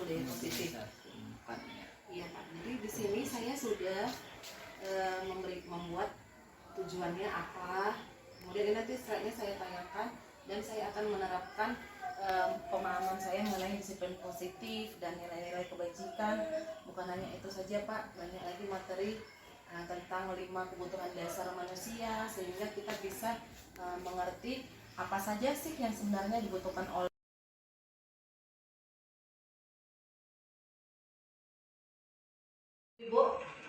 budaya positif. Iya Pak. Jadi di sini saya sudah membuat tujuannya apa. Kemudian nanti setelahnya saya tanyakan dan saya akan menerapkan pemahaman saya mengenai disiplin positif dan nilai-nilai kebajikan. Bukan hanya itu saja Pak, banyak lagi materi tentang 5 kebutuhan dasar manusia sehingga kita bisa mengerti apa saja sih yang sebenarnya dibutuhkan oleh Ibu.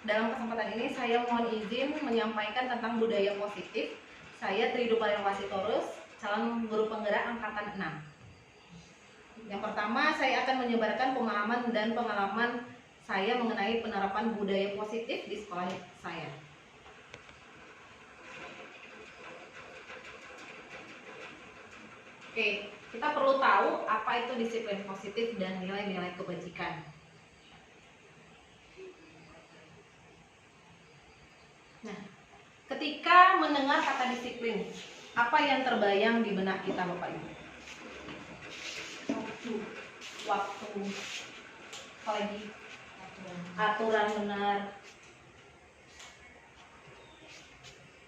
Dalam kesempatan ini saya mohon izin menyampaikan tentang budaya positif. Saya Tridupa Wasitorus, calon guru penggerak angkatan 6. Yang pertama, saya akan menyebarkan pemahaman dan pengalaman saya mengenai penerapan budaya positif di sekolah saya. Oke, kita perlu tahu apa itu disiplin positif dan nilai-nilai kebajikan. Nah, ketika mendengar kata disiplin, apa yang terbayang di benak kita Bapak Ibu? Waktu, apalagi aturan benar.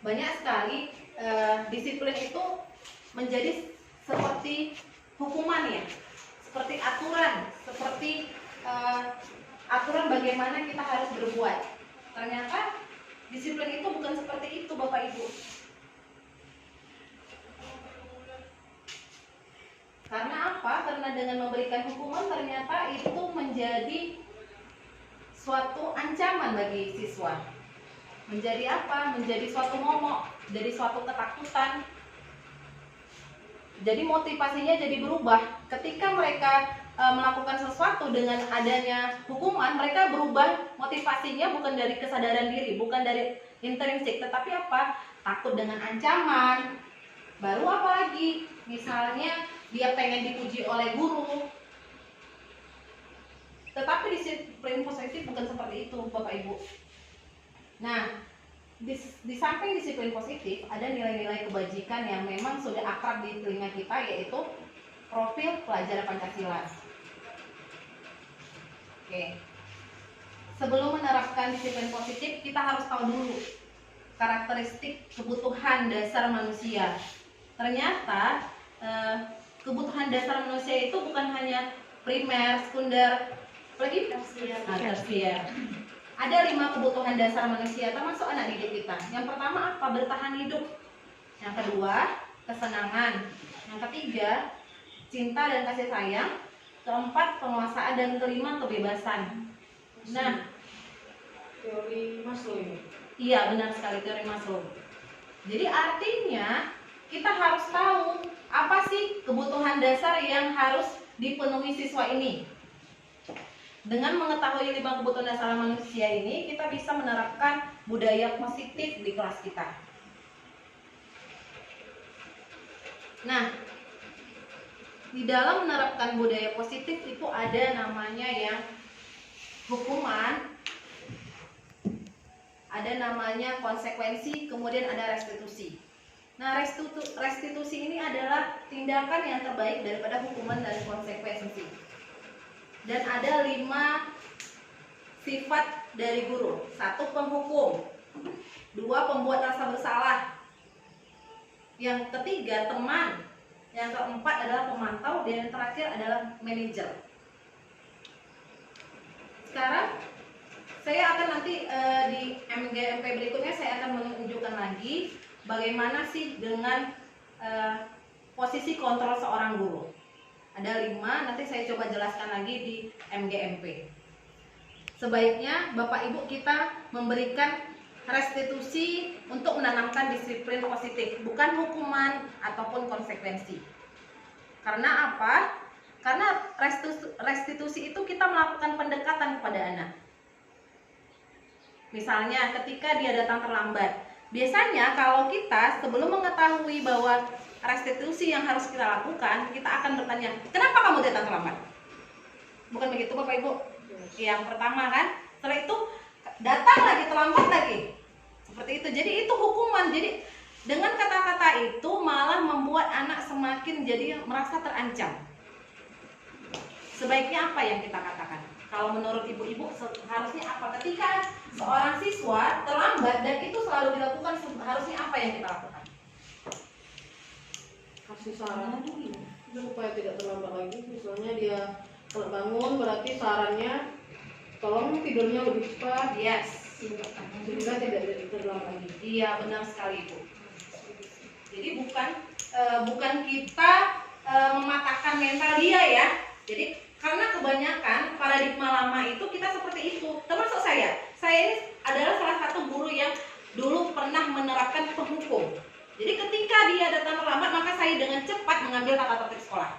Banyak sekali disiplin itu menjadi seperti hukuman ya, seperti aturan, seperti aturan bagaimana kita harus berbuat. Ternyata disiplin itu bukan seperti itu Bapak Ibu. Karena apa? Karena dengan memberikan hukuman ternyata itu menjadi suatu ancaman bagi siswa. Menjadi apa? Menjadi suatu momok, jadi suatu ketakutan. Jadi motivasinya jadi berubah. Ketika mereka melakukan sesuatu dengan adanya hukuman, mereka berubah motivasinya bukan dari kesadaran diri, bukan dari intrinsik, tetapi apa? Takut dengan ancaman. Baru apa lagi? Misalnya dia pengen dipuji oleh guru. Tetapi disiplin positif bukan seperti itu Bapak Ibu. Nah, di samping disiplin positif ada nilai-nilai kebajikan yang memang sudah akrab di telinga kita, yaitu profil pelajar Pancasila. Oke. Sebelum menerapkan disiplin positif, kita harus tahu dulu karakteristik kebutuhan dasar manusia. Ternyata kebutuhan dasar manusia itu bukan hanya primer, sekunder, apalagi tersier. Ada 5 kebutuhan dasar manusia, termasuk anak didik kita. Yang pertama apa? Bertahan hidup. Yang kedua, kesenangan. Yang ketiga, cinta dan kasih sayang. Keempat, penguasaan, dan kelima, kebebasan. Nah, teori Maslow ini. Iya, benar sekali, teori Maslow. Jadi artinya kita harus tahu apa sih kebutuhan dasar yang harus dipenuhi siswa ini. Dengan mengetahui 5 kebutuhan dasar manusia ini, kita bisa menerapkan budaya positif di kelas kita. Nah, di dalam menerapkan budaya positif itu ada namanya yang hukuman, ada namanya konsekuensi, kemudian ada restitusi. Nah, restitusi ini adalah tindakan yang terbaik daripada hukuman dan konsekuensi. Dan ada 5 sifat dari guru. 1, penghukum. 2, pembuat rasa bersalah. Yang ketiga, teman. Yang keempat adalah pemantau. Dan yang terakhir adalah manajer. Sekarang saya akan nanti di MGMP berikutnya saya akan menunjukkan lagi bagaimana sih dengan posisi kontrol seorang guru. Ada 5, nanti saya coba jelaskan lagi di MGMP. Sebaiknya Bapak Ibu kita memberikan restitusi untuk menanamkan disiplin positif, bukan hukuman ataupun konsekuensi. Karena apa? Karena restitusi itu kita melakukan pendekatan kepada anak. Misalnya ketika dia datang terlambat, biasanya kalau kita sebelum mengetahui bahwa restitusi yang harus kita lakukan, kita akan bertanya, kenapa kamu datang terlambat? Bukan begitu Bapak Ibu? Yang pertama kan, setelah itu datang lagi, terlambat lagi. Seperti itu, jadi itu hukuman. Jadi dengan kata-kata itu malah membuat anak semakin jadi merasa terancam. sebaiknya apa yang kita katakan? Kalau menurut ibu-ibu harusnya apa ketika seorang siswa terlambat dan itu selalu dilakukan, harusnya apa yang kita lakukan? Kasih saran supaya tidak terlambat lagi. Misalnya dia kalau bangun, berarti sarannya tolong tidurnya lebih cepat. Yes, Sehingga tidak terlambat lagi. iya benar sekali ibu. Jadi bukan kita mematahkan mental dia ya. Jadi karena kebanyakan paradigma lama itu kita seperti itu. Termasuk saya ini adalah salah satu guru yang dulu pernah menerapkan penghukum. Jadi ketika dia datang terlambat, maka saya dengan cepat mengambil tata tertib sekolah.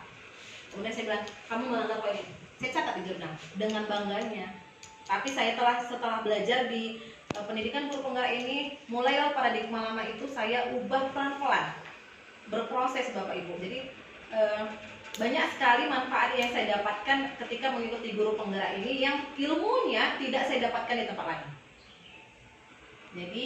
Kemudian saya bilang, kamu melanggar poin ini. Saya catat di jurnal dengan bangganya. Tapi saya setelah belajar di pendidikan guru penggerak ini, mulailah paradigma lama itu saya ubah pelan-pelan, berproses Bapak Ibu. Jadi banyak sekali manfaat yang saya dapatkan ketika mengikuti guru penggerak ini yang ilmunya tidak saya dapatkan di tempat lain. Jadi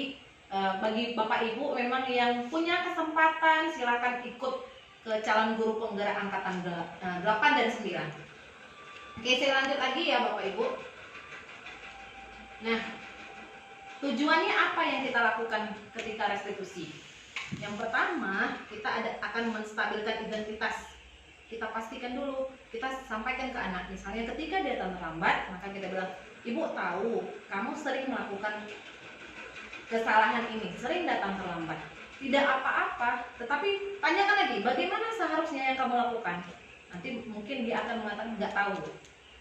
bagi Bapak Ibu memang yang punya kesempatan silakan ikut ke calon guru penggerak angkatan 8 dan 9. Oke, saya lanjut lagi ya Bapak Ibu. Nah, tujuannya apa yang kita lakukan ketika restitusi? Yang pertama, kita akan menstabilkan identitas. Kita pastikan dulu, kita sampaikan ke anak. Misalnya ketika dia datang terlambat, maka kita bilang, ibu tahu kamu sering melakukan kesalahan ini, sering datang terlambat. Tidak apa-apa, tetapi tanyakan lagi, bagaimana seharusnya yang kamu lakukan? Nanti mungkin dia akan mengatakan nggak tahu.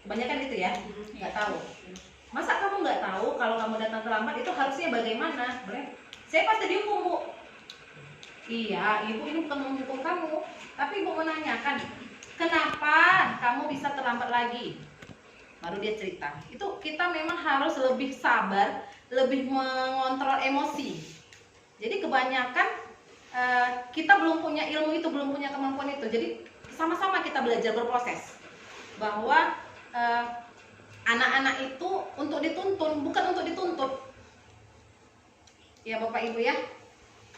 Kebanyakan gitu ya, nggak tahu. Masa kamu nggak tahu kalau kamu datang terlambat itu harusnya bagaimana? Saya pasti dihukum, Bu. Iya, ibu ini bukan menghukum kamu, tapi ibu menanyakan, kenapa kamu bisa terlambat lagi? Baru dia cerita. Itu kita memang harus lebih sabar, lebih mengontrol emosi. Jadi kebanyakan kita belum punya ilmu itu, belum punya kemampuan itu. Jadi sama-sama kita belajar berproses. Bahwa anak-anak itu untuk dituntun, bukan untuk dituntut. Ya Bapak Ibu ya.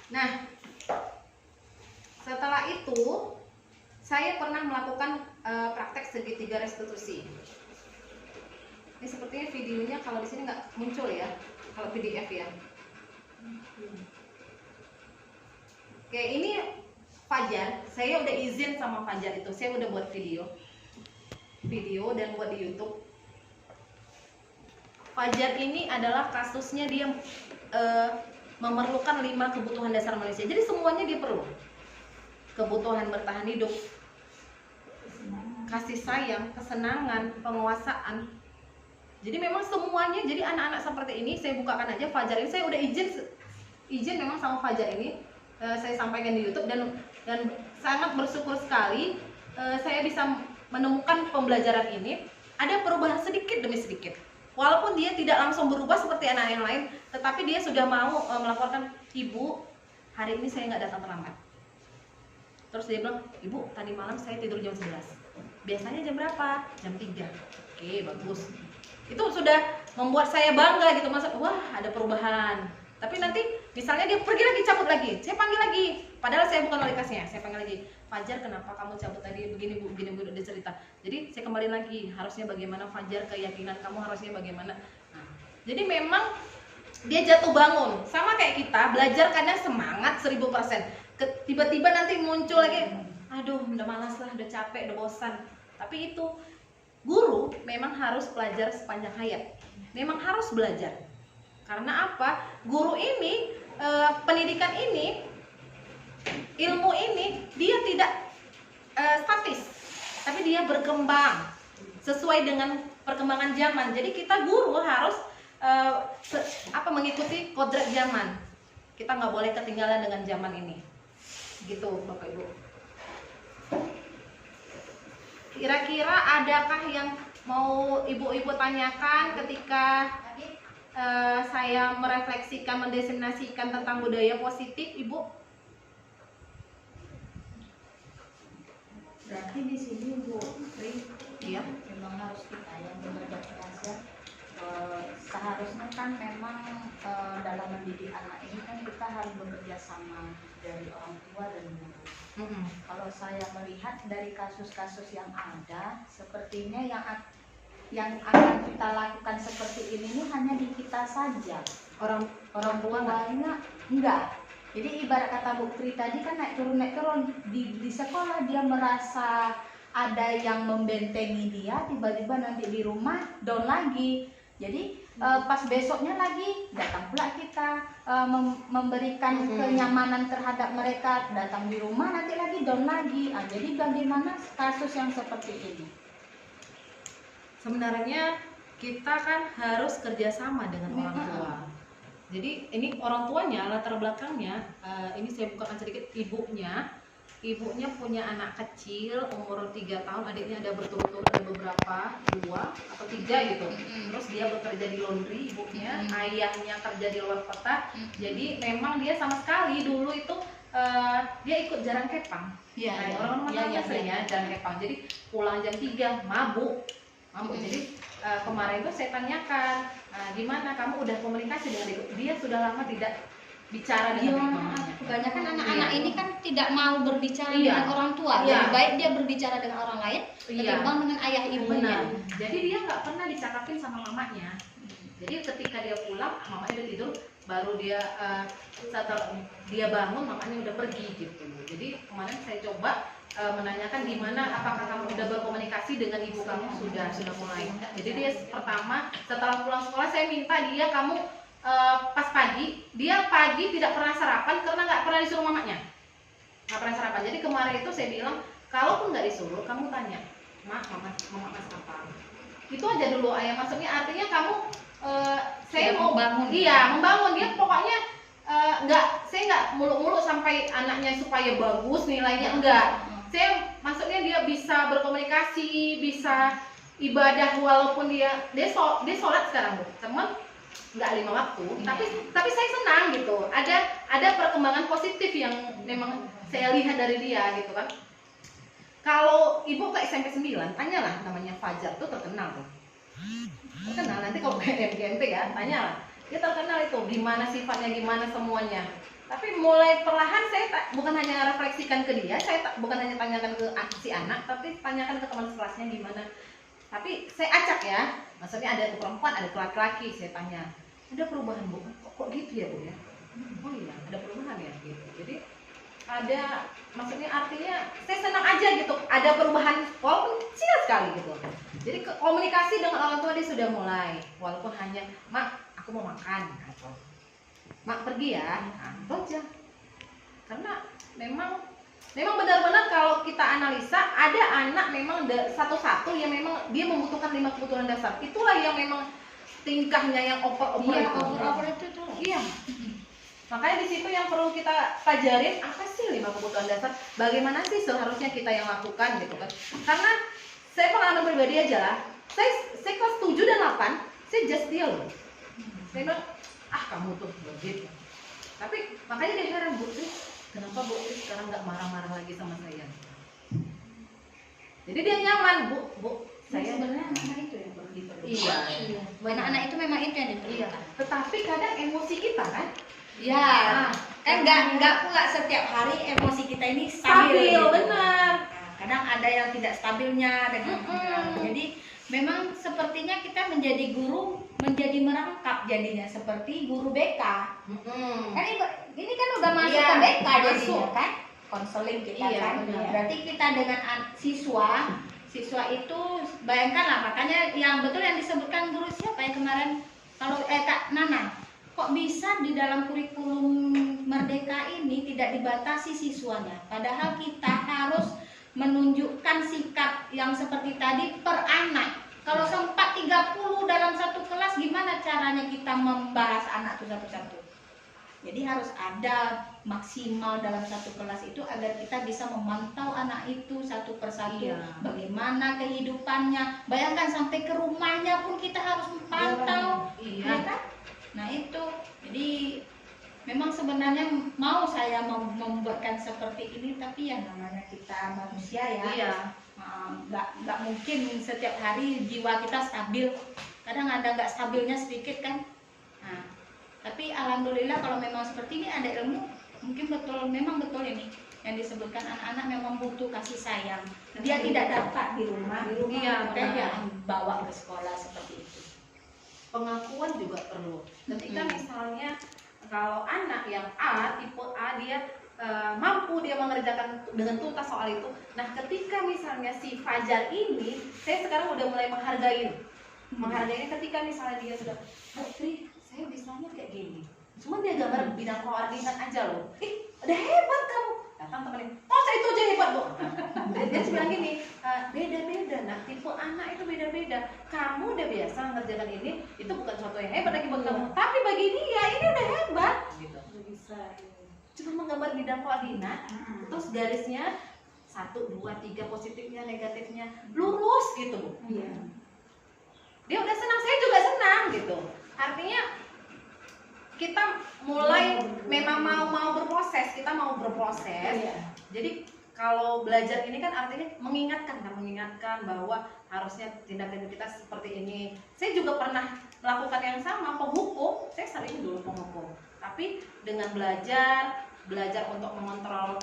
Nah, setelah itu saya pernah melakukan praktek segitiga restitusi. Ini sepertinya videonya kalau di sini nggak muncul ya, kalau PDF ya. Oke, ini Fajar. Saya udah izin sama Fajar itu, saya udah buat video dan buat di YouTube. Fajar ini adalah kasusnya dia memerlukan 5 kebutuhan dasar manusia. Jadi semuanya dia perlu. Kebutuhan bertahan hidup, kasih sayang, kesenangan, penguasaan. Jadi memang semuanya, jadi anak-anak seperti ini saya bukakan aja Fajar ini, saya udah izin memang sama Fajar ini, saya sampaikan di YouTube dan sangat bersyukur sekali saya bisa menemukan pembelajaran ini. Ada perubahan sedikit demi sedikit. Walaupun dia tidak langsung berubah seperti anak yang lain, tetapi dia sudah mau melaporkan, ibu, hari ini saya nggak datang terlambat. Terus dia bilang, ibu tadi malam saya tidur jam 11. Biasanya jam berapa? Jam 3. Oke, bagus. Itu sudah membuat saya bangga gitu, masa wah ada perubahan. Tapi nanti misalnya dia pergi lagi, cabut lagi, saya panggil lagi. Padahal saya bukan wali kelasnya, saya panggil lagi. Fajar, kenapa kamu cabut tadi begini bu, dia cerita. Jadi saya kembali lagi, harusnya bagaimana Fajar, keyakinan kamu harusnya bagaimana. Nah, jadi memang dia jatuh bangun, sama kayak kita belajar kadang semangat 1000%. Tiba-tiba nanti muncul lagi, aduh udah malas lah, udah capek, udah bosan. Tapi itu guru memang harus belajar sepanjang hayat. Memang harus belajar. Karena apa? Guru ini, pendidikan ini, ilmu ini, dia tidak statis, tapi dia berkembang sesuai dengan perkembangan zaman. Jadi kita guru harus mengikuti kodrat zaman. Kita nggak boleh ketinggalan dengan zaman ini. Gitu Bapak Ibu. Kira-kira adakah yang mau ibu-ibu tanyakan ketika saya merefleksikan, mendefinisikan tentang budaya positif, Ibu? Berarti di sini Bu Tri, Iya. memang harus kita yang bekerja keras ya. Seharusnya kan memang dalam mendidik anak ini kan kita harus bekerja sama dari orang tua dan guru. Kalau saya melihat dari kasus-kasus yang ada, sepertinya yang akan kita lakukan seperti ini hanya di kita saja. Orang tuanya enggak. Jadi ibarat kata Bu Pri tadi kan naik turun di sekolah dia merasa ada yang membentengi dia, tiba-tiba nanti di rumah down lagi. Jadi pas besoknya lagi datang pula kita memberikan kenyamanan terhadap mereka, datang di rumah nanti lagi down lagi. Jadi bagaimana kasus yang seperti ini? Sebenarnya kita kan harus kerjasama dengan orang tua. Jadi ini orang tuanya, latar belakangnya, ini saya bukakan sedikit, ibunya punya anak kecil umur 3 tahun, adiknya ada berturut-turut, ada beberapa, 2 atau 3 gitu. Terus dia bekerja di laundry, ibunya, ayahnya kerja di luar kota. Jadi memang dia sama sekali dulu itu dia ikut jarang kepang. Orang-orang sering ya jarang kepang. Jadi pulang jam 3 mabuk. Jadi kemarin itu saya tanyakan, gimana kamu udah komunikasi dengan ibu? Dia sudah lama tidak bicara dengan mamanya. Kebanyakan anak-anak ini kan tidak mau berbicara dengan orang tua. Lebih baik dia berbicara dengan orang lain ketimbang dengan ayah ibunya. Jadi dia nggak pernah dicakapin sama mamanya. Jadi ketika dia pulang, mamanya udah tidur, baru dia setelah dia bangun, mamanya udah pergi gitu. Jadi kemarin saya coba menanyakan gimana, apakah kamu udah berkomunikasi dengan ibu kamu? Sudah mulai. Jadi dia pertama setelah pulang sekolah saya minta dia pas pagi, dia pagi tidak pernah sarapan karena nggak pernah disuruh mamanya, nggak pernah sarapan. Jadi kemarin itu saya bilang, kalaupun nggak disuruh, kamu tanya, mama masak apa? Itu aja dulu ayah, maksudnya artinya kamu saya mau membangun. Membangun dia pokoknya saya nggak muluk-muluk sampai anaknya supaya bagus nilainya, enggak. Saya maksudnya dia bisa berkomunikasi, bisa ibadah walaupun dia sholat sekarang Bu, cuman nggak 5 waktu, tapi saya senang gitu. Ada perkembangan positif yang memang saya lihat dari dia gitu kan. Kalau ibu ke SMP 9, tanyalah namanya Fajar tuh terkenal tuh. Terkenal, nanti kalau ke MGMP ya, tanyalah. Dia terkenal itu, gimana sifatnya, gimana semuanya. Tapi mulai perlahan saya bukan hanya refleksikan ke dia, saya bukan hanya tanyakan ke si anak, tapi tanyakan ke teman sekelasnya gimana. Tapi saya acak ya, maksudnya ada perempuan, ada laki-laki, saya tanya, ada perubahan Bu? Kok gitu ya Bu ya? Oh iya, ada perubahan ya gitu. Jadi ada, maksudnya artinya saya senang aja gitu, ada perubahan walaupun kecil sekali gitu. Jadi komunikasi dengan orang tua dia sudah mulai, walaupun hanya mak aku mau makan atau mak pergi ya, itu aja. Karena memang benar-benar kalau kita analisa ada anak memang satu-satu yang memang dia membutuhkan 5 kebutuhan dasar. Itulah yang memang tingkahnya yang over-over itu. Iya. Makanya di situ yang perlu kita pelajarin, apa sih 5 kebutuhan dasar? Bagaimana sih seharusnya kita yang lakukan gitu kan? Karena saya pengalaman pribadi aja lah. Saya kelas 7 dan 8, saya just deal. Saya bilang, kamu tuh begitu. Tapi makanya dia heran, Bu Tri, kenapa Bu Tri sekarang nggak marah-marah lagi sama saya? Jadi dia nyaman, Bu. Saya Sebenarnya anak-anak itu yang perlu diperlukan. Iya. Anak-anak itu memang itu yang diperlukan. Tetapi kadang emosi kita kan, Enggak pula setiap hari emosi kita ini stabil gitu. Benar. Kadang ada yang tidak stabilnya dengan jadi memang sepertinya kita menjadi guru menjadi merangkap jadinya seperti guru BK. Kan ini kan udah masuk ke BK jadinya kan, konseling kita kan. Benar. Berarti kita dengan siswa itu bayangkanlah, makanya yang betul yang disebutkan guru siapa yang kemarin kalau Kak Nana, kok bisa di dalam kurikulum Merdeka ini tidak dibatasi siswanya, padahal kita harus menunjukkan sikap yang seperti tadi per anak. Kalau sempat 30 dalam satu kelas, gimana caranya kita membahas anak itu satu-satu? Jadi harus ada maksimal dalam satu kelas itu agar kita bisa memantau anak itu satu persatu. Bagaimana kehidupannya, bayangkan sampai ke rumahnya pun kita harus memantau, ya kan? Nah itu, jadi memang sebenarnya mau saya membuatkan seperti ini, tapi ya namanya kita manusia ya, nggak mungkin setiap hari jiwa kita stabil. Kadang ada nggak stabilnya sedikit kan. Nah, tapi alhamdulillah kalau memang seperti ini ada ilmu, mungkin memang betul ini yang disebutkan anak-anak memang butuh kasih sayang. Dia tidak dapat di rumah, Iya, makanya dia benar. bawa ke sekolah seperti itu. Pengakuan juga perlu. Ketika misalnya kalau anak yang A, tipe A, dia mampu dia mengerjakan dengan tuntas soal itu. Nah, ketika misalnya si Fajar ini, saya sekarang udah mulai menghargainya ketika misalnya dia sudah, Tri, saya bisanya kayak gini. Cuma dia gambar bidang koordinat aja loh. Udah hebat kamu. Datang temennya, oh saya itu aja hebat bu. Dia bilang gini, beda-beda. Nah, tipe anak itu beda-beda. Kamu udah biasa mengerjakan ini, itu bukan suatu yang hebat lagi buat kamu. Tapi bagi dia ini udah hebat. Gitu. Bisa. Cuma menggambar bidang koordinat, terus garisnya 1, 2, 3 positifnya, negatifnya, lurus gitu bu. Iya. Dia udah senang, saya juga senang gitu. Artinya kita mulai memang mau berproses, kita mau berproses. Iya. Jadi kalau belajar ini kan artinya mengingatkan bahwa harusnya tindakan kita seperti ini. Saya juga pernah melakukan yang sama, penghukum. Saya sering dulu penghukum. Tapi dengan belajar untuk mengontrol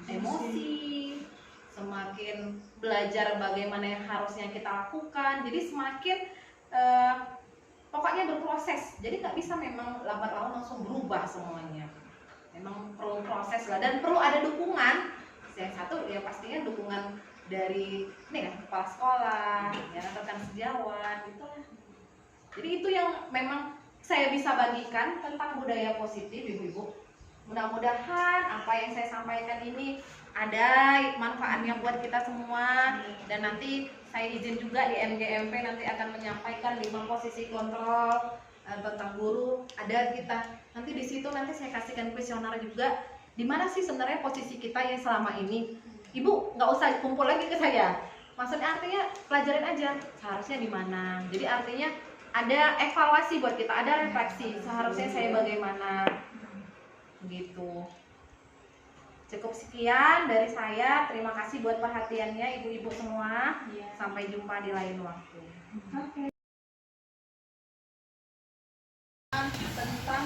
emosi, semakin belajar bagaimana yang harusnya kita lakukan. Jadi semakin pokoknya berproses. Jadi nggak bisa memang lambat laun langsung berubah semuanya. Memang perlu proses lah dan perlu ada dukungan. Yang satu ya pastinya dukungan dari ini kan kepala sekolah, ya rekan sejawat gitu lah. Jadi itu yang memang saya bisa bagikan tentang budaya positif ibu-ibu. Mudah-mudahan apa yang saya sampaikan ini ada manfaatnya buat kita semua. Dan nanti saya izin juga di MGMP nanti akan menyampaikan 5 posisi kontrol tentang guru. Ada kita nanti di situ nanti saya kasihkan kuesioner juga. Di mana sih sebenarnya posisi kita yang selama ini? Ibu nggak usah kumpul lagi ke saya. Maksudnya artinya pelajarin aja seharusnya di mana. Jadi artinya ada evaluasi buat kita, ada refleksi seharusnya saya bagaimana begitu. Cukup sekian dari saya. Terima kasih buat perhatiannya ibu-ibu semua. Sampai jumpa di lain waktu. Tentang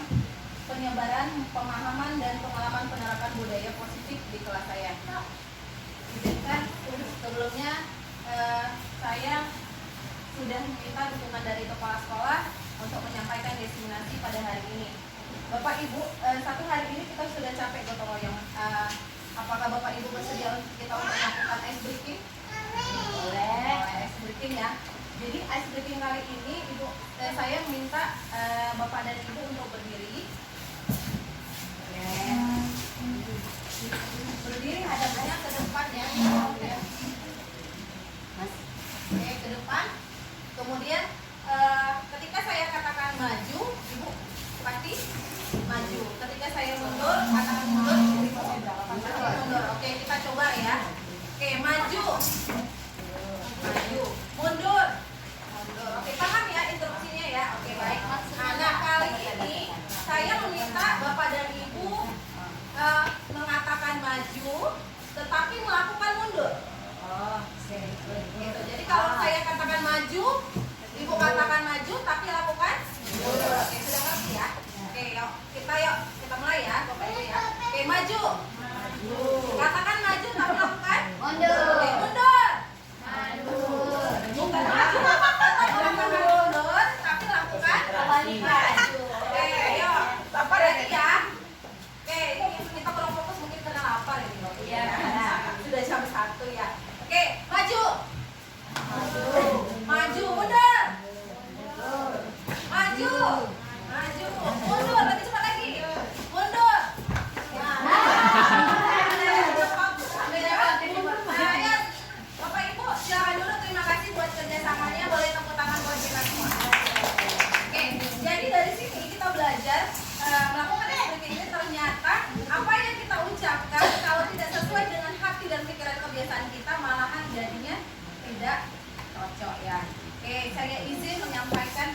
penyebaran pemahaman dan pengalaman penerapan budaya positif di kelas saya. Izinkan sebelumnya saya sudah meminta dukungan dari kepala sekolah untuk menyampaikan destinasi pada hari ini. Bapak Ibu, satu hari ini kita sudah capek gotong royong. Apakah Bapak Ibu bersedia untuk kita melakukan ice breaking? Boleh, ice breaking ya. Jadi ice breaking kali ini Ibu, saya minta Bapak dan Ibu untuk berdiri. Berdiri hadapnya ke depan ya. Oke, ke depan. Kemudian ketika saya katakan maju, Ibu pasti maju. Ketika saya mundur, katakan mundur, Ibu pasti mundur. Oke, kita coba ya. Oke, maju. Maju, mundur. Mundur. Oke, paham ya instruksinya ya? Oke, baik. Nah, kali ini saya meminta Bapak dan Ibu mengatakan maju, tetapi melakukan mundur. Gitu. Jadi kalau saya katakan maju, Ibu katakan maju, tapi lakukan mundur. Oke, sudah ngerti ya? Oke, yuk kita mulai ya, Bapak Ibu ya. Oke, maju. Katakan maju, tapi lakukan mundur. Oke, mundur. Bukan maju, tapi mundur, tapi lakukan kebalikan. Oke, ayo. Lapar lagi ya. Oke, ini kita kurang fokus mungkin karena lapar ini. Iya. Sudah jam 1 ya. Oke, maju. Maju, mundur. Maju. Mundur, lebih cepat lagi. Mundur. Bapak Ibu, silakan dulu. Terima kasih buat kerjasamanya. Boleh tepuk tangan buat kita semua. Oke, jadi dari sini kita belajar melakukan seperti ini. Ternyata apa yang kita ucapkan kalau tidak sesuai dengan hati dan pikiran kebiasaan kita, malahan jadinya tidak cocok ya. Oke, saya izin menyampaikan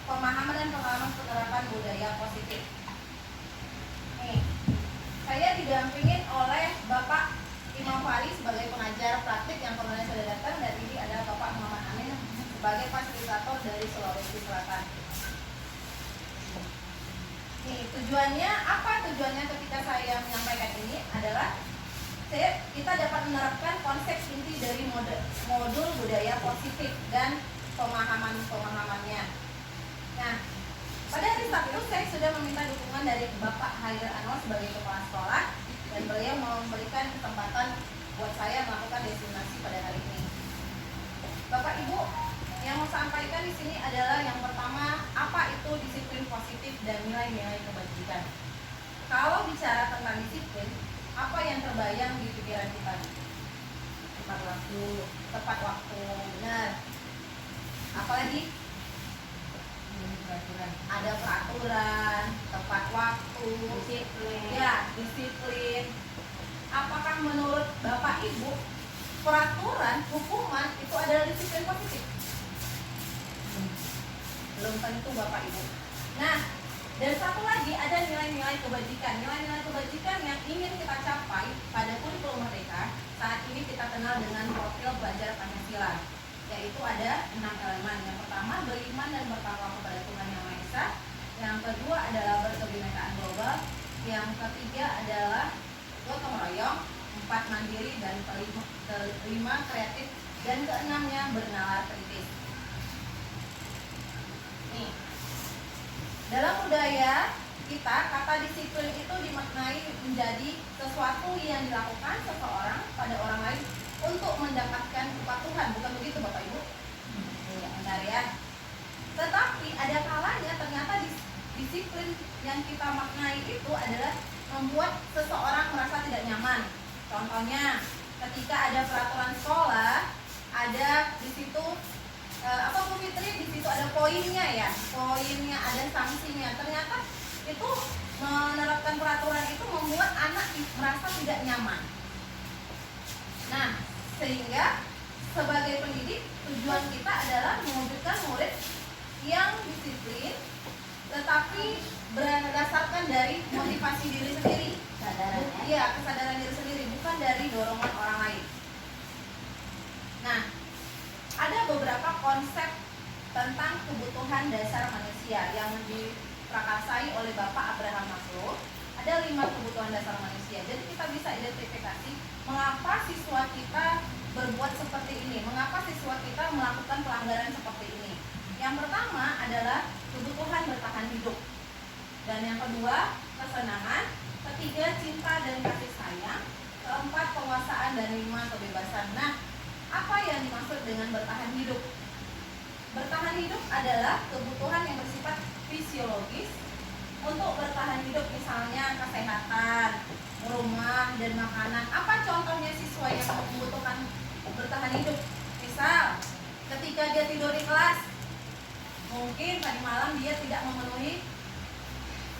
pemahaman dan pengalaman penerapan budaya positif. Nih, saya didampingin oleh Bapak Imam Fahri sebagai pengajar praktik yang kemarin sudah datang, dan ini adalah Bapak Muhammad Amin sebagai fasilitator dari Sulawesi Selatan. Nih, tujuannya apa? Tujuannya ketika saya menyampaikan ini adalah kita dapat menerapkan konsep inti dari modul budaya positif dan pemahamannya. Nah, pada hari Sabtu saya sudah meminta dukungan dari Bapak Haidar Anwar sebagai kepala sekolah dan beliau memberikan kesempatan buat saya melakukan destinasi pada hari ini. Bapak Ibu, yang mau saya sampaikan di sini adalah yang pertama, apa itu disiplin positif dan nilai-nilai kebajikan. Kalau bicara tentang disiplin, apa yang terbayang di pikiran kita? Tepat waktu, benar. Apalagi ada peraturan, tepat waktu, disiplin. Ya, disiplin. Apakah menurut Bapak Ibu peraturan, hukuman itu adalah disiplin positif? Belum tentu Bapak Ibu. Nah, dan satu lagi ada nilai-nilai kebajikan. Nilai-nilai kebajikan yang ingin kita capai pada kurikulum Merdeka saat ini kita kenal dengan profil pelajar Pancasila, yaitu ada 6 elemen. Yang pertama, beriman dan bertakwa kepada Tuhan Yang Maha Esa. Yang kedua adalah berkebinekaan global. Yang ketiga adalah gotong royong. 4, mandiri. Dan kelima, kreatif. Dan keenamnya, bernalar kritis. Nih, dalam budaya kita, kata disiplin itu dimaknai menjadi sesuatu yang dilakukan seseorang pada orang lain untuk mendapatkan kepatuhan. Bukan begitu Bapak Ibu? Iya, benar ya. Tetapi ada kalanya ternyata disiplin yang kita maknai itu adalah membuat seseorang merasa tidak nyaman. Contohnya, ketika ada peraturan sekolah, ada di situ Bu Fitri, di situ ada poinnya ya, poinnya, ada sanksinya. Ternyata itu menerapkan peraturan itu membuat anak merasa tidak nyaman. Nah, sehingga sebagai pendidik tujuan kita adalah mewujudkan murid yang disiplin, tetapi berdasarkan dari motivasi diri sendiri. Iya, kesadaran diri sendiri, bukan dari dorongan orang lain. Nah, ada beberapa konsep tentang kebutuhan dasar manusia yang diprakarsai oleh Bapak Abraham Maslow. Ada 5 kebutuhan dasar manusia. Jadi kita bisa identifikasi mengapa siswa kita berbuat seperti ini, mengapa siswa kita melakukan pelanggaran seperti ini. Yang pertama adalah kebutuhan bertahan hidup. Dan yang kedua, kesenangan. Ketiga, cinta dan kasih sayang. Keempat, penguasaan. Dan 5, kebebasan. Nah, apa yang dimaksud dengan bertahan hidup? Bertahan hidup adalah kebutuhan yang bersifat fisiologis. Untuk bertahan hidup misalnya kesehatan, rumah, dan makanan. Apa contohnya siswa yang membutuhkan bertahan hidup? Misal, ketika dia tidur di kelas, mungkin tadi malam dia tidak memenuhi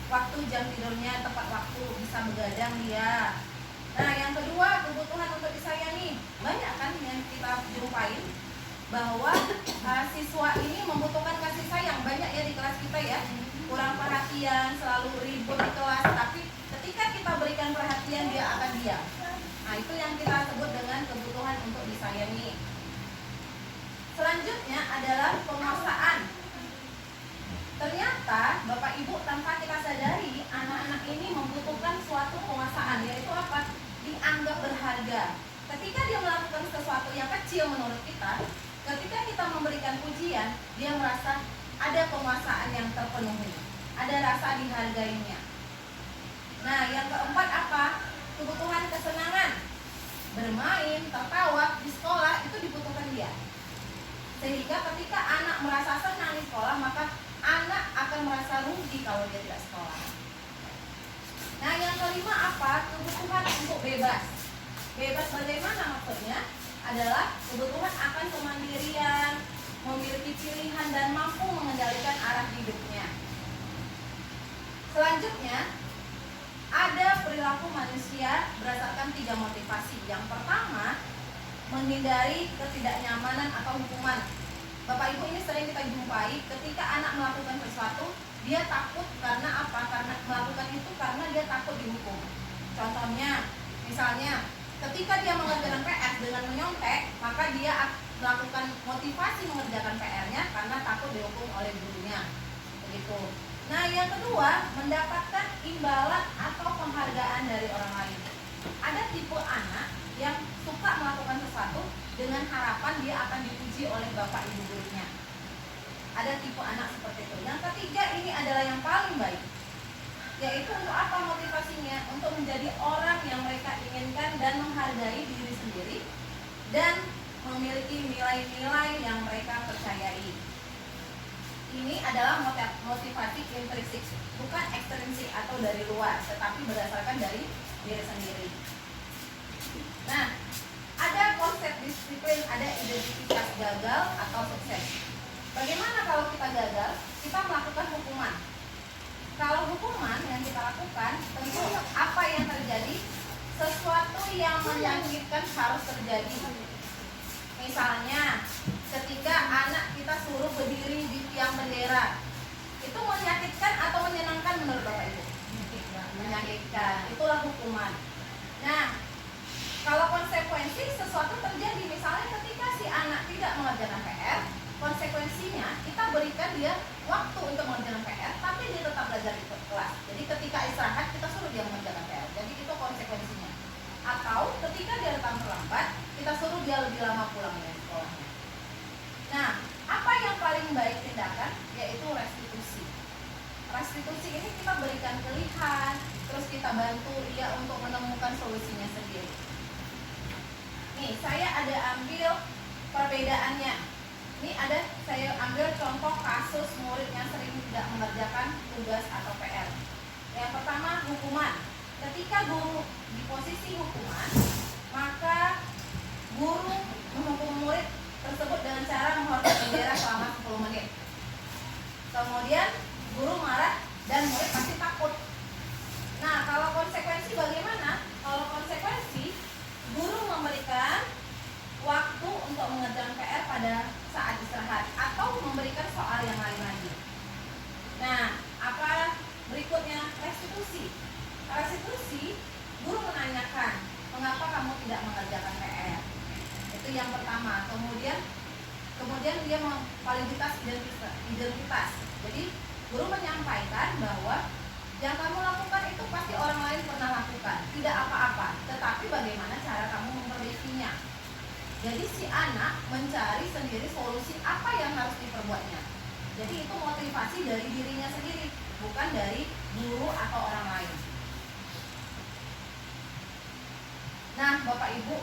waktu jam tidurnya tepat waktu, bisa begadang dia. Nah, yang kedua, kebutuhan untuk disayangi. Banyak kan yang kita jumpain bahwa siswa ini membutuhkan kasih sayang. Banyak ya di kelas kita ya, kurang perhatian, selalu ribut di kelas, tapi ketika kita berikan perhatian dia akan diam. Nah, itu yang kita sebut dengan kebutuhan untuk disayangi. Selanjutnya adalah penguasaan. Ternyata Bapak Ibu, tanpa kita sadari, anak-anak ini membutuhkan suatu penguasaan, yaitu apa? Dianggap berharga. Ketika dia melakukan sesuatu yang kecil menurut kita, ketika kita memberikan pujian, dia merasa ada penguasaan yang terpenuhi, ada rasa dihargainya. Nah, yang keempat apa? Kebutuhan kesenangan. Bermain, tertawa di sekolah itu dibutuhkan dia. Sehingga ketika anak merasa senang di sekolah, maka anak akan merasa rugi kalau dia tidak sekolah. Nah, yang kelima apa? Kebutuhan untuk bebas. Bebas bagaimana maksudnya? Adalah kebutuhan akan kemandirian, memiliki pilihan dan mampu mengendalikan arah hidupnya. Selanjutnya, ada perilaku manusia berdasarkan 3 motivasi. Yang pertama, menghindari ketidaknyamanan atau hukuman. Bapak Ibu, ini sering kita jumpai ketika anak melakukan sesuatu, dia takut karena apa? Karena melakukan itu karena dia takut dihukum. Contohnya, misalnya ketika dia mengerjakan PR dengan menyontek, maka dia melakukan motivasi mengerjakan PR-nya karena takut dihukum oleh gurunya. Begitu. Nah, yang kedua, mendapatkan imbalan atau penghargaan dari orang lain. Ada tipe anak yang suka melakukan sesuatu dengan harapan dia akan dipuji oleh bapak ibu gurunya. Ada tipe anak seperti itu. Yang ketiga, ini adalah yang paling baik, yaitu untuk apa motivasinya? Untuk menjadi orang yang mereka inginkan dan menghargai diri sendiri dan memiliki nilai-nilai yang mereka percayai. Ini adalah motivasi intrinsik, bukan ekstrinsik atau dari luar, tetapi berdasarkan dari diri sendiri. Nah, ada konsep disiplin, ada identitas gagal atau sukses. Bagaimana kalau kita gagal? Kita melakukan hukuman. Kalau hukuman yang kita lakukan, tentu apa yang terjadi? Sesuatu yang menyakitkan harus terjadi. Misalnya, ketika anak kita suruh berdiri di tiang bendera, itu menyakitkan atau menyenangkan menurut Bapak Ibu? Menyakitkan. Itulah hukuman. Nah, kalau konsekuensi sesuatu terjadi, misalnya ketika si anak tidak mengerjakan PR, konsekuensinya kita berikan dia waktu untuk mengerjakan PR, tapi dia tetap belajar di kelas. Jadi ketika istirahat kita suruh dia mengerjakan PR. Jadi itu konsekuensinya. Atau ketika dia datang terlambat, kita suruh dia lebih lama pulang dari sekolahnya. Nah, apa yang paling baik tindakan? Yaitu restitusi. Restitusi ini kita berikan pilihan, terus kita bantu dia untuk menemukan solusinya sendiri. Nih, saya ada ambil perbedaannya. Ini ada saya ambil contoh kasus murid yang sering tidak mengerjakan tugas atau PR. Yang pertama, hukuman. Ketika guru di posisi hukuman, maka guru menghukum murid tersebut dengan cara menghormati bendera selama 10 menit. Kemudian guru marah dan murid pasti takut. Nah, kalau konsekuensi bagaimana? Kalau konsekuensi, guru memberikan waktu untuk mengerjakan PR pada saat istirahat atau memberikan soal yang lain lagi. Nah, apa berikutnya? Restitusi. Restitusi, guru menanyakan, mengapa kamu tidak mengerjakan PR? Itu yang pertama. Kemudian dia validitas identitas. Jadi guru menyampaikan bahwa yang kamu lakukan itu pasti orang lain pernah lakukan, tidak apa-apa. Tetapi bagaimana cara kamu memperbaikinya? Jadi si anak mencari sendiri solusi apa yang harus diperbuatnya. Jadi itu motivasi dari dirinya sendiri, bukan dari guru atau orang lain. Nah, Bapak Ibu,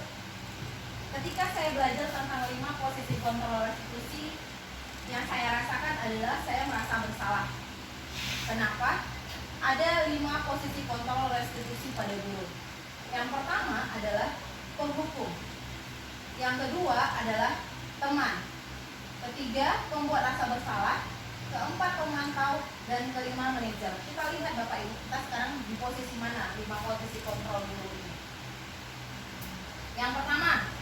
ketika saya belajar tentang 5 posisi kontrol restitusi, yang saya rasakan adalah saya merasa bersalah. Kenapa? Ada 5 posisi kontrol restitusi pada guru. Yang pertama adalah penghukum. Yang kedua adalah teman. Ketiga, pembuat rasa bersalah. Keempat, pemantau. Dan kelima, manajer. Kita lihat Bapak Ibu, kita sekarang di posisi mana 5 posisi kontrol guru ini. Yang pertama,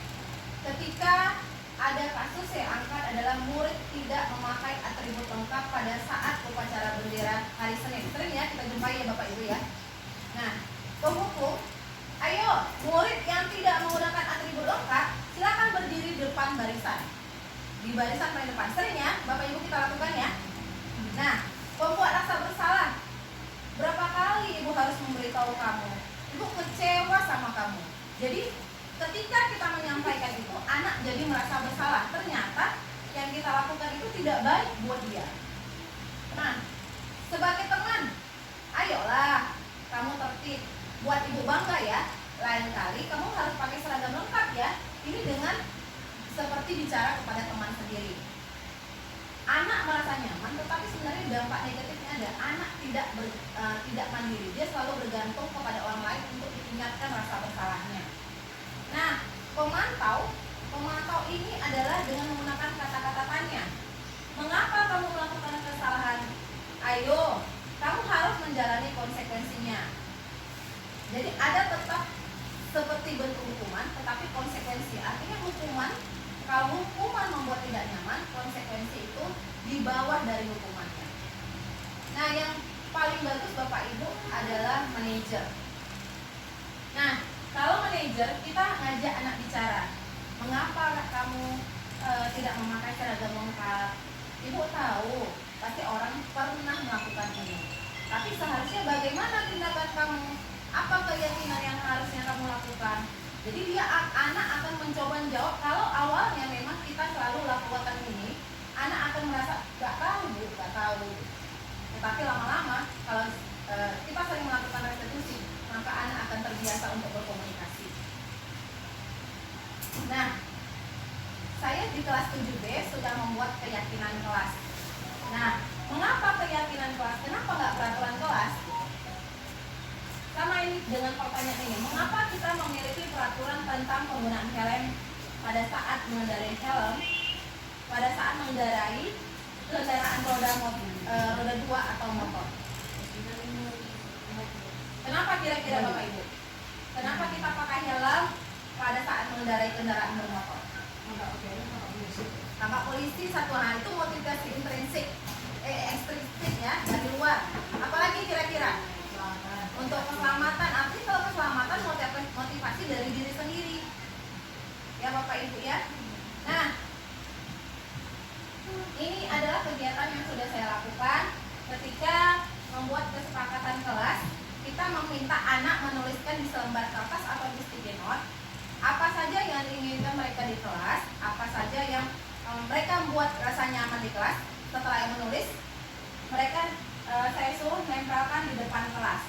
ketika ada kasus saya angkat adalah murid tidak memakai atribut lengkap pada saat upacara bendera hari Senin. Sering ya kita jumpai ya Bapak Ibu ya. Nah, penghukum, ayo murid yang tidak menggunakan atribut lengkap silakan berdiri di depan barisan. Di barisan paling depan. Sering ya Bapak Ibu kita lakukan ya. Nah, pembuat rasa bersalah. Berapa kali Ibu harus memberitahu kamu? Ibu kecewa sama kamu. Jadi ketika kita menyampaikan itu, anak jadi merasa bersalah. Ternyata yang kita lakukan itu tidak baik buat dia. Nah, sebagai teman, ayolah kamu tertib. Buat ibu bangga ya. Lain kali kamu harus pakai seragam lengkap ya. Ini dengan seperti bicara kepada teman sendiri. Anak merasa nyaman, tetapi sebenarnya dampak negatifnya ada. Anak tidak mandiri. Dia selalu bergantung kepada orang lain untuk diingatkan rasa bersalahnya. Nah, pemantau ini adalah dengan menggunakan kata-kata tanya. Mengapa kamu melakukan kesalahan? Ayo, kamu harus menjalani konsekuensinya. Jadi ada tetap seperti bentuk hukuman, tetapi konsekuensi. Artinya hukuman, kalau hukuman membuat tidak nyaman, konsekuensi itu di bawah dari hukumannya. Nah, yang paling bagus Bapak Ibu adalah manajer. Nah, kalau manajer, kita ngajak anak bicara. Mengapa kamu tidak memakai seragam lengkap? Ibu tahu pasti orang pernah melakukan ini, tapi seharusnya bagaimana tindakan kamu, apa keyakinan yang harusnya kamu lakukan. Jadi dia anak akan mencoba menjawab. Kalau awalnya memang kita selalu lakukan ini, anak akan merasa gak tahu bu, gak tahu. Tetapi lama-lama kalau kita sering melakukan restitusi, maka anak akan terbiasa untuk berkomunikasi. Nah, saya di kelas 7B sudah membuat keyakinan kelas. Nah, mengapa keyakinan kelas? Kenapa nggak peraturan kelas? Sama ini dengan pertanyaan ini, mengapa kita memiliki peraturan tentang penggunaan helm pada saat mengendarai helm, pada saat mengendarai kendaraan roda 2 atau motor? Kenapa kira-kira Bapak Ibu? Kenapa kita pakai helm pada saat mengendarai kendaraan bermotor? Tampak polisi satu hal itu motivasi intrinsik, ekstrinsik ya, dari luar. Apalagi kira-kira? Untuk keselamatan, artinya kalau keselamatan motivasi dari diri sendiri. Ya Bapak Ibu ya. Nah, ini adalah kegiatan yang sudah saya lakukan ketika membuat kesepakatan kelas. Kita meminta anak menuliskan di selembar kertas atau di sticky note apa saja yang diinginkan mereka di kelas, apa saja yang mereka membuat rasa nyaman di kelas. Setelah yang menulis, mereka saya suruh nempelkan di depan kelas.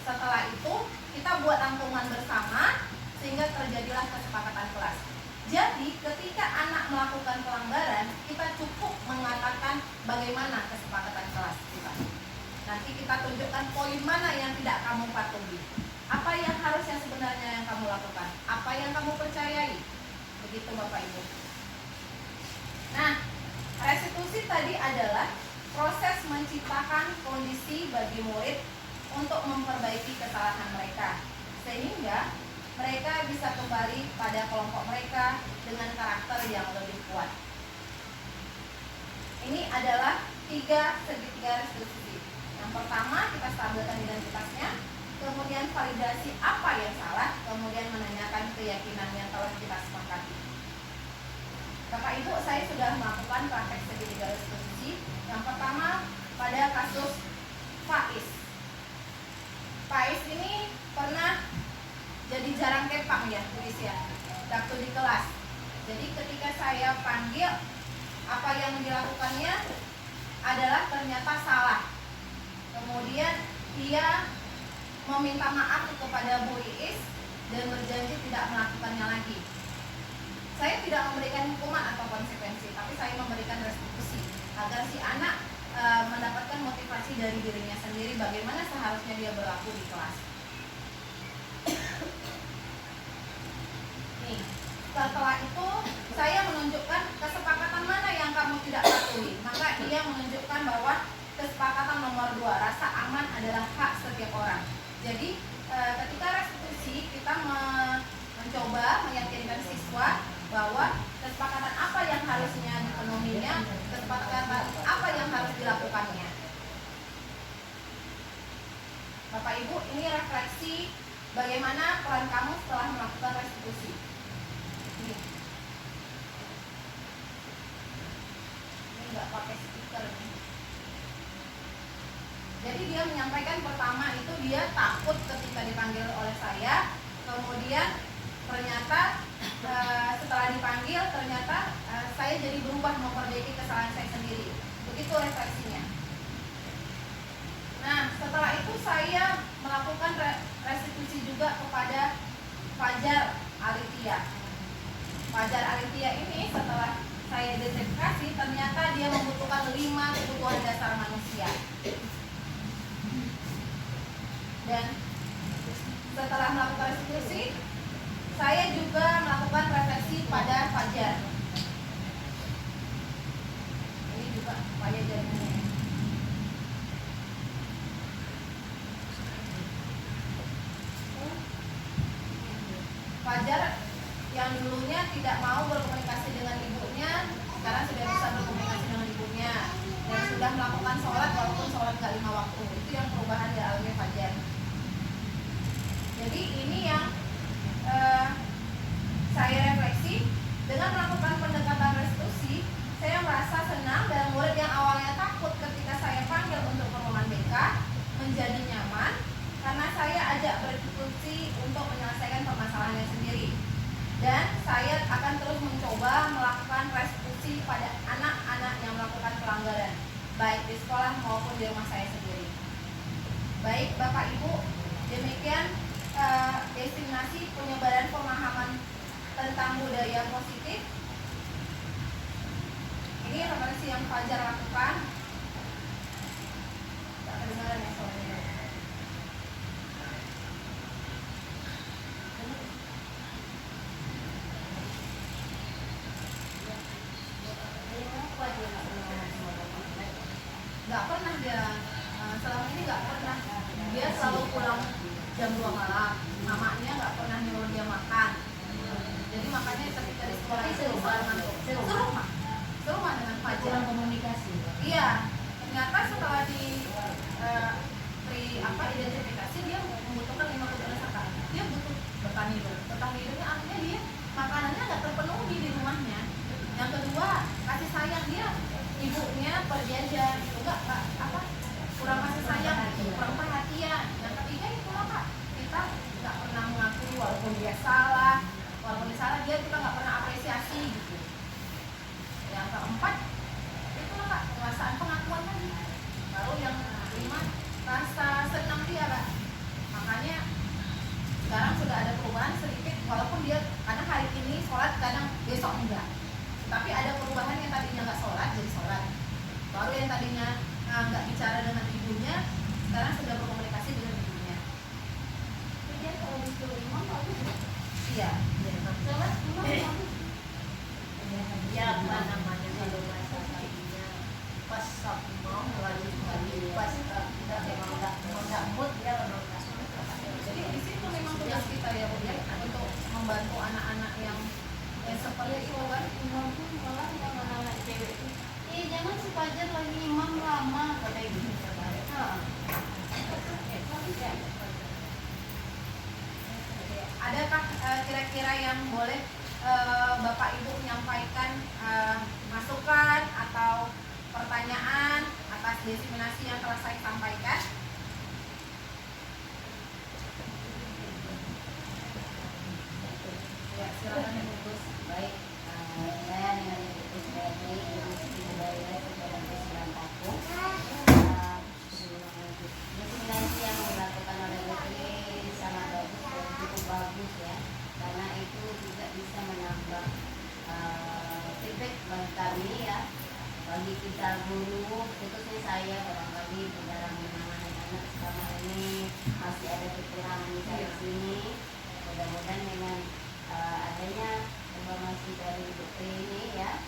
Setelah itu kita buat rangkuman bersama sehingga terjadilah kesepakatan kelas. Jadi ketika anak melakukan pelanggaran, kita cukup mengatakan bagaimana kesepakatan kelas kita. Nanti kita tunjukkan poin mana yang tidak kamu patuhi. Apa yang harusnya sebenarnya yang kamu lakukan? Apa yang kamu percayai? Begitu Bapak Ibu. Nah, restitusi tadi adalah proses menciptakan kondisi bagi murid untuk memperbaiki kesalahan mereka, sehingga mereka bisa kembali pada kelompok mereka dengan karakter yang lebih kuat. Ini adalah segitiga restitusi. Yang pertama, kita stabilkan identitasnya, kemudian validasi apa yang salah, kemudian menanyakan keyakinan yang telah kita sepakati. Bapak Ibu, saya sudah melakukan praktek segitiga restitusi. Yang pertama pada kasus Faiz. Faiz ini pernah jadi jarang kepang ya, tulis ya, waktu di kelas. Jadi ketika saya panggil, apa yang dilakukannya adalah ternyata salah. Kemudian dia meminta maaf kepada Bu Iis dan berjanji tidak melakukannya lagi. Saya tidak memberikan hukuman atau konsekuensi, tapi saya memberikan restitusi agar si anak mendapatkan motivasi dari dirinya sendiri bagaimana seharusnya dia berlaku di kelas. Nih, setelah itu saya menunjukkan kesepakatan mana yang kamu tidak patuhi. Maka dia menunjukkan bahwa kesepakatan nomor 2, rasa aman adalah hak setiap orang. Jadi ketika restitusi kita mencoba meyakinkan siswa bahwa kesepakatan apa yang harusnya dipenuhinya, kesepakatan apa yang harus dilakukannya. Bapak Ibu, ini refleksi bagaimana peran kamu setelah melakukan restitusi. Ini nggak pakai stiker. Jadi dia menyampaikan pertama itu dia takut ketika dipanggil oleh saya, kemudian ternyata setelah dipanggil ternyata saya jadi berubah memperbaiki kesalahan saya sendiri. Begitu refleksinya. Nah, setelah itu saya melakukan restitusi juga kepada Fajar Alitia. Fajar Alitia ini setelah saya identifikasi ternyata dia membutuhkan 5 kebutuhan dasar manusia. Dan setelah melakukan restitusi, saya juga melakukan refleksi pada Fajar. Ini juga supaya jaringannya. Fajar yang dulunya tidak mau berkomunikasi dengan ibunya, sekarang sudah bisa berkomunikasi dengan ibunya dan sudah melakukan sholat walaupun sholat gak 5 waktu. Itu yang perubahan dialami Fajar. Jadi ini yang saya refleksi dengan melakukan pendekatan restitusi. Saya merasa senang dan maupun di rumah saya sendiri. Baik Bapak Ibu, demikian destinasi penyebaran pemahaman tentang budaya positif. Ini referensi yang Fajar lakukan. Tidak kedengaran ya suaranya. Nggak pernah dia, selama ini nggak pernah. Dia selalu pulang jam 2 malam. Mamanya nggak pernah nyuruh dia makan. Jadi makanya ketika di sekolah itu serumah dengan Fajar. Kurang komunikasi. Iya, ternyata setelah identifikasi dia membutuhkan 5 kebutuhan dasar. Dia butuh bertanido. Bertanidonya artinya dia makanannya nggak terpenuhi di rumahnya. Yang kedua, kasih sayang dia, ibunya perjajan, itu kurang kasih sayang, kurang perhatian. Yang ketiga itu Kak, kita nggak pernah mengakui walaupun dia salah, dia kita nggak pernah apresiasi gitu. Yang keempat itu Kak, perasaan pengakuan tadi. Baru yang kelima, rasa senang dia Kak. Makanya sekarang sudah ada perubahan sedikit, walaupun dia kadang hari ini sholat, kadang besok enggak. Tapi ada perubahan yang tadinya nggak sholat jadi sholat. Baru yang tadinya nggak bicara dengan ibunya, sekarang sudah berkomunikasi dengan ibunya. Dia kalau disuruh imam bagus. Iya. Sholat imam bagus. Ya apa namanya kalau bahasa tadinya pas mau lagi pas kita memang nggak mood ya memang nggak mood. Jadi di situ memang tugas kita ya Bu ya, untuk membantu anak-anak yang seperti itu kan. Imam pun malah yang anak cewek itu. Jangan si Fajar lagi imam lama katanya gitu. Adakah kira-kira yang boleh Bapak Ibu menyampaikan masukan atau pertanyaan atas diseminasi yang telah saya sampaikan? Ya, silakan Ibu Gus. Baik, saya dengan Ibu Gus Berni, Ibu Budaya Sejarah Islam Papua. Diseminasi yang dilakukan oleh Bu ini sangat bagus dan cukup bagus ya, karena itu juga bisa menambah feedback bagi kami ya, bagi kita guru, khususnya saya barangkali dalam menangani anak selama ini masih ada kekurangan di sini. Mudah-mudahan dengan adanya informasi dari Ibu ini ya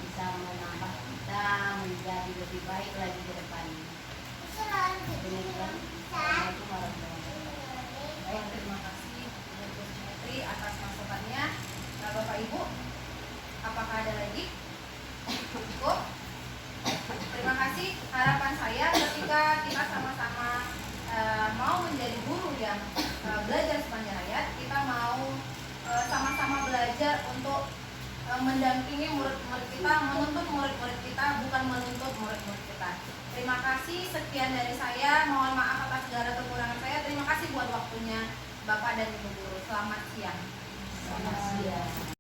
bisa menambah kita menjadi lebih baik lagi ke depannya. Demikian. Assalamualaikum warahmatullahi wabarakatuh. Baik, terima kasih Bu Kusmetri atas masukannya. Nah, Bapak Ibu, apakah ada lagi? Cukup? Terima kasih. Harapan saya ketika kita sama-sama mau menjadi guru yang belajar sepanjang hayat, kita mau sama-sama belajar untuk mendampingi murid-murid kita, menuntut murid-murid kita, bukan menuntut murid-murid kita. Terima kasih, sekian dari saya. Mohon maaf atas segala kekurangan saya. Terima kasih buat waktunya Bapak dan Ibu guru. Selamat siang. Selamat siang.